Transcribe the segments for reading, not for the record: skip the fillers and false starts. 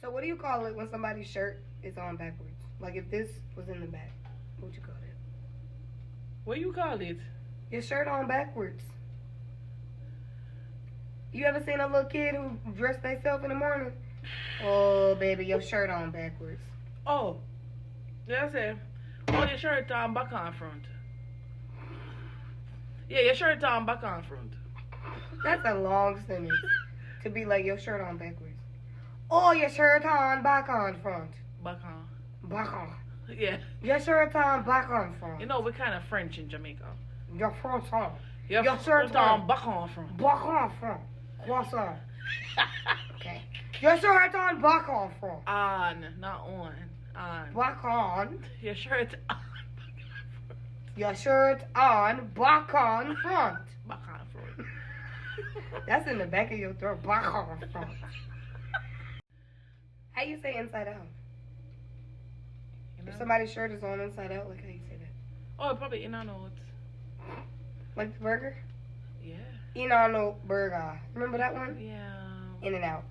So what do you call it when somebody's shirt is on backwards? Like if this was in the back, what would you call it? What you call it? Your shirt on backwards. You ever seen a little kid who dressed themselves in the morning? Oh, baby, your shirt on backwards. Oh, that's it. Oh, your shirt on back on front. Yeah, your shirt on back on front. That's a long sentence to be like your shirt on backwards. Oh, your shirt on back on front. Back on. Back on. Yeah. Your shirt on back on front. You know, we're kind of French in Jamaica. Your front on. Your shirt on back on front. back on front. Croissant. Okay. Your shirt on back on front. On, not on. On. Back on. Your shirt on. Your shirt on back on front. Back on front. That's in the back of your throat. Back on front. How you say inside out? You know? If somebody's shirt is on inside out, like how you say that? Oh, probably in and out. Like the burger? Yeah. In and out burger. Remember that one? Yeah. In and out.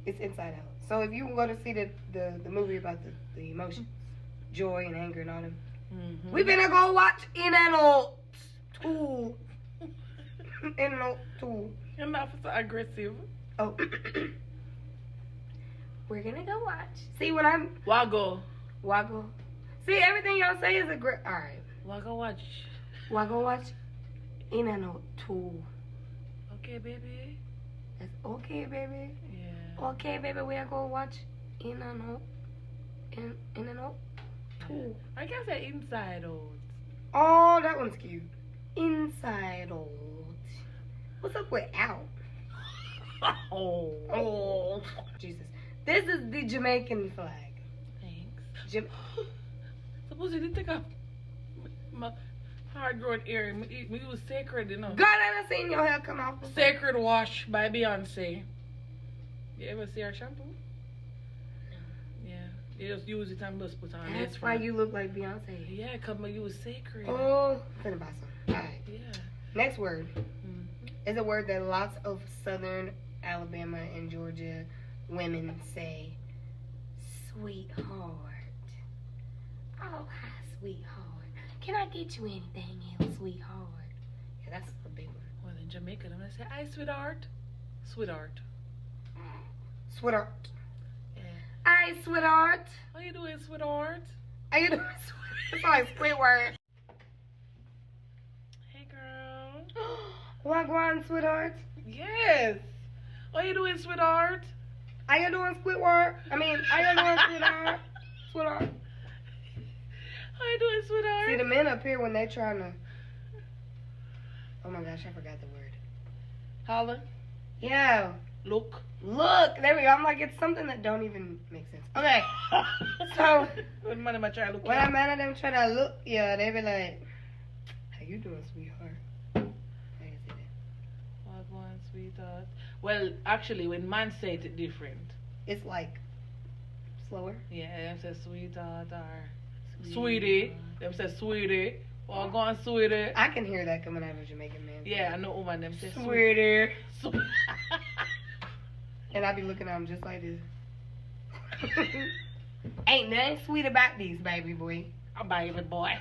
It's inside out. So if you go to see the movie about the emotions, joy and anger and all them, we finna go watch In and Out 2. In and Out 2. You're not so aggressive. Oh. We're gonna go watch. See when I'm Waggle. Waggle. See everything y'all say is a great. All right. Waggle watch. Waggle watch. In and Out 2. Okay, baby. That's okay, baby. Yeah. Okay, baby. We're gonna watch In and Out. In and Out 2. I guess that inside out. Oh, that one's cute. Inside Out. What's up with out? Oh, Jesus. This is the Jamaican flag. Thanks. Suppose you didn't take off my hard-grown ear. It was sacred, you know. God, I done seen your hair come off. Before. Sacred Wash by Beyonce. You ever see her shampoo? Yeah. You just use it and just put on. That's why you look like Beyonce. Yeah, because you was sacred. Oh, I'm finna buy some. Alright. Yeah. Next word is a word that lots of southern Alabama and Georgia women say. Sweetheart. Oh, hi, sweetheart. Can I get you anything else, sweetheart? Yeah, that's a big one. Well, in Jamaica, I'm going to say, hi, sweetheart. Sweetheart. Sweetheart. Yeah. Hi, sweetheart. How you doing, sweetheart? How you doing, sweetheart? It's like Squidward. Hey, girl. Wagwan, sweetheart. Yes. How you doing, sweetheart? How you doing, Squidward? How you doing, sweetheart? Sweetheart. How you doing, sweetheart? See, the men up here when they trying to... Oh, my gosh, I forgot the word. Holla. Yeah. Look. Look. There we go. I'm like, it's something that don't even make sense. Okay. So... When man am I trying to look when at? a man of them try to look, yeah, they be like, how you doing, sweetheart? How you say that? What one, sweetheart? Well, actually, when man say it different. It's like slower. Yeah, them say sweetheart or sweetie. Them say sweetie. Or go on, sweetie. I can hear that coming out of a Jamaican man. Yeah, I know woman them say Sweetie. sweetie. And I be looking at them just like this. Ain't nothing sweet about these, baby boy. A baby boy.